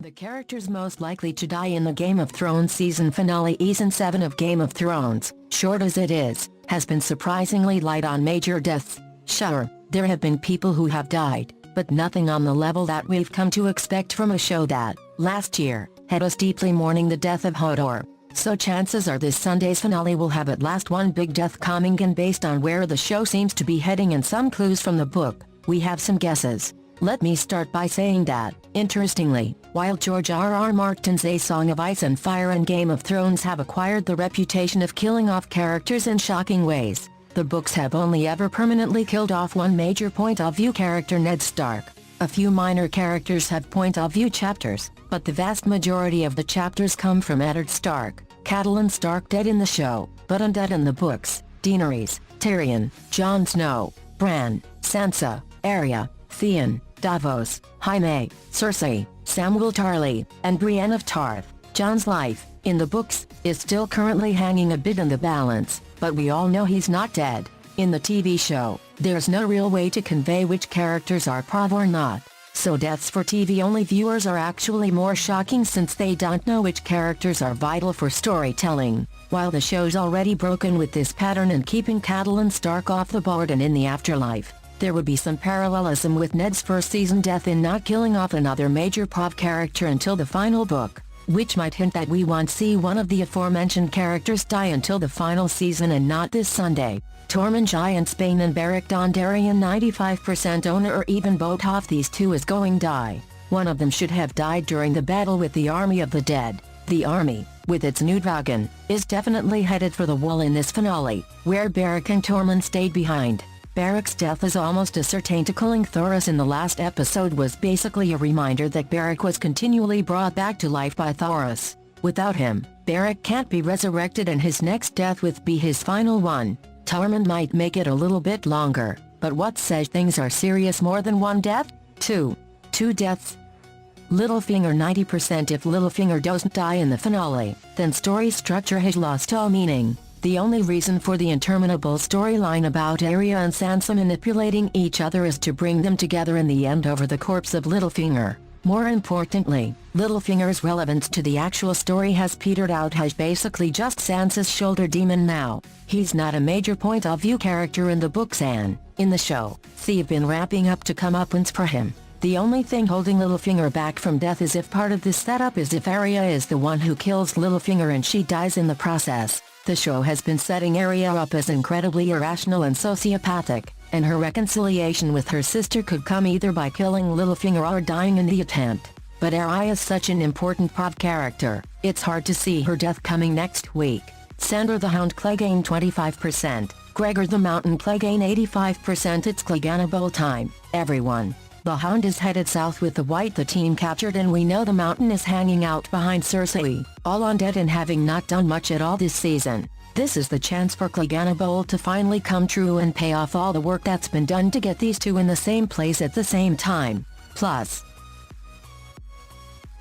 The characters most likely to die in the Game of Thrones season finale season 7 of Game of Thrones, short as it is, has been surprisingly light on major deaths. Sure, there have been people who have died, but nothing on the level that we've come to expect from a show that, last year, had us deeply mourning the death of Hodor. So chances are this Sunday's finale will have at last one big death coming, and based on where the show seems to be heading and some clues from the book, we have some guesses. Let me start by saying that, interestingly, while George R.R. Martin's A Song of Ice and Fire and Game of Thrones have acquired the reputation of killing off characters in shocking ways, the books have only ever permanently killed off one major point-of-view character, Ned Stark. A few minor characters have point-of-view chapters, but the vast majority of the chapters come from Eddard Stark. Catelyn Stark dead in the show, but undead in the books. Daenerys, Tyrion, Jon Snow, Bran, Sansa, Arya, Theon, Davos, Jaime, Cersei, Samwell Tarly, and Brienne of Tarth. Jon's life, in the books, is still currently hanging a bit in the balance, but we all know he's not dead. In the TV show, there's no real way to convey which characters are prov or not, so deaths for TV-only viewers are actually more shocking since they don't know which characters are vital for storytelling. While the show's already broken with this pattern and keeping Catelyn Stark off the board and in the afterlife, there would be some parallelism with Ned's first season death in not killing off another major prov character until the final book, which might hint that we won't see one of the aforementioned characters die until the final season and not this Sunday. Tormund Giantsbane and Beric Dondarrion 95% owner or even both of these two is going die. One of them should have died during the battle with the Army of the Dead. The army, with its new dragon, is definitely headed for the wall in this finale, where Beric and Tormund stayed behind. Beric's death is almost as certain to killing Thoros in the last episode was basically a reminder that Beric was continually brought back to life by Thoros. Without him, Beric can't be resurrected and his next death would be his final one. Tormund might make it a little bit longer, but what says things are serious more than one death? Two deaths? Littlefinger 90%. If Littlefinger doesn't die in the finale, then story structure has lost all meaning. The only reason for the interminable storyline about Arya and Sansa manipulating each other is to bring them together in the end over the corpse of Littlefinger. More importantly, Littlefinger's relevance to the actual story has petered out. He's basically just Sansa's shoulder demon now. He's not a major point-of-view character in the books and, in the show, they've been wrapping up to comeuppance for him. The only thing holding Littlefinger back from death is if part of this setup is if Arya is the one who kills Littlefinger and she dies in the process. The show has been setting Arya up as incredibly irrational and sociopathic, and her reconciliation with her sister could come either by killing Littlefinger or dying in the attempt. But Arya is such an important prov character, it's hard to see her death coming next week. Sandor the Hound Clegane 25%, Gregor the Mountain Clegane 85%. It's Clegane Bowl time, everyone. The Hound is headed south with the White the team captured, and we know the Mountain is hanging out behind Cersei, all undead and having not done much at all this season. This is the chance for Clegane Bowl to finally come true and pay off all the work that's been done to get these two in the same place at the same time. Plus,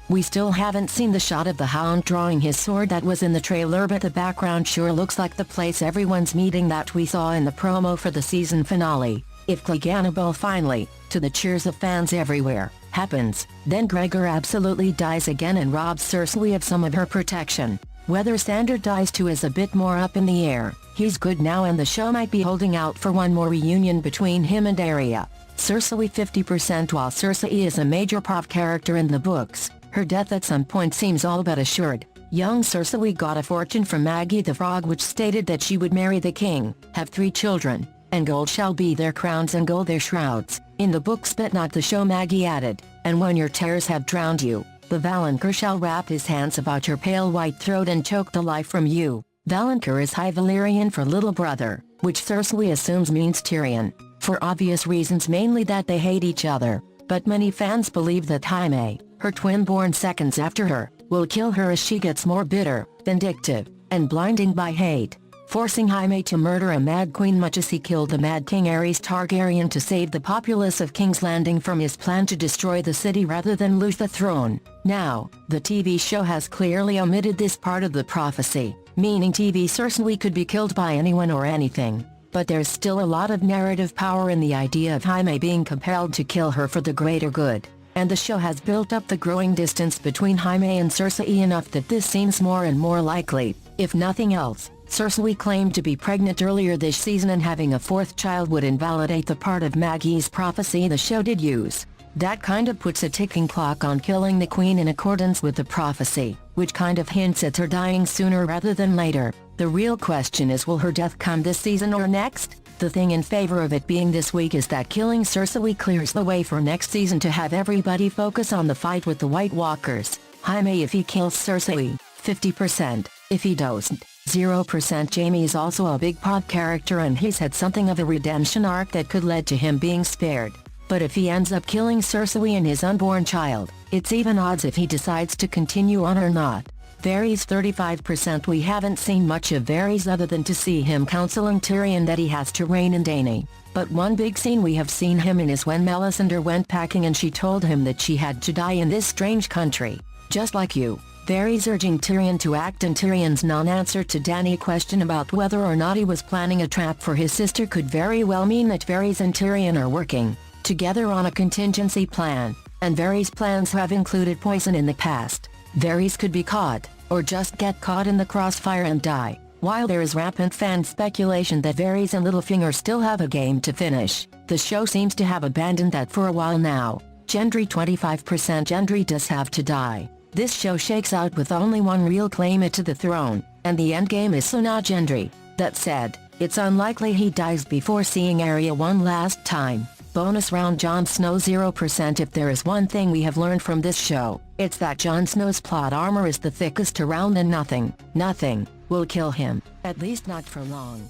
we still haven't seen the shot of the Hound drawing his sword that was in the trailer, but the background sure looks like the place everyone's meeting that we saw in the promo for the season finale. If Clegane Bowl finally, to the cheers of fans everywhere, happens, then Gregor absolutely dies again and robs Cersei of some of her protection. Whether Sandor dies too is a bit more up in the air. He's good now and the show might be holding out for one more reunion between him and Arya. Cersei 50%. While Cersei is a major prov character in the books, her death at some point seems all but assured. Young Cersei got a fortune from Maggie the Frog which stated that she would marry the king, have 3 children, and gold shall be their crowns and gold their shrouds. In the books but not the show, Maggie added, and when your tears have drowned you, the Valonqar shall wrap his hands about your pale white throat and choke the life from you. Valonqar is High Valyrian for little brother, which Cersei assumes means Tyrion, for obvious reasons, mainly that they hate each other, but many fans believe that Jaime, her twin born seconds after her, will kill her as she gets more bitter, vindictive, and blinded by hate, forcing Jaime to murder a Mad Queen much as he killed the Mad King Aerys Targaryen to save the populace of King's Landing from his plan to destroy the city rather than lose the throne. Now, the TV show has clearly omitted this part of the prophecy, meaning TV Cersei could be killed by anyone or anything. But there's still a lot of narrative power in the idea of Jaime being compelled to kill her for the greater good. and the show has built up the growing distance between Jaime and Cersei enough that this seems more and more likely. If nothing else, Cersei claimed to be pregnant earlier this season, and having a fourth child would invalidate the part of Maggie's prophecy the show did use. That kinda puts a ticking clock on killing the queen in accordance with the prophecy, which kind of hints at her dying sooner rather than later. The real question is, will her death come this season or next? The thing in favor of it being this week is that killing Cersei clears the way for next season to have everybody focus on the fight with the White Walkers. Jaime if he kills Cersei, 50%, if he doesn't, 0%. Jaime is also a big pod character, and he's had something of a redemption arc that could lead to him being spared. But if he ends up killing Cersei and his unborn child, it's even odds if he decides to continue on or not. Varys 35%. We haven't seen much of Varys other than to see him counseling Tyrion that he has to reign in Dany. But one big scene we have seen him in is when Melisandre went packing and she told him that she had to die in this strange country. Just like you. Varys urging Tyrion to act, and Tyrion's non-answer to Dany's question about whether or not he was planning a trap for his sister could very well mean that Varys and Tyrion are working together on a contingency plan, and Varys' plans have included poison in the past. Varys could be caught, or just get caught in the crossfire and die. While there is rampant fan speculation that Varys and Littlefinger still have a game to finish, the show seems to have abandoned that for a while now. Gendry 25%. Gendry does have to die. This show shakes out with only one real claimant to the throne, and the endgame is so not Gendry. That said, it's unlikely he dies before seeing Arya one last time. Bonus round: Jon Snow 0%. If there is one thing we have learned from this show, it's that Jon Snow's plot armor is the thickest around, and nothing will kill him, at least not for long.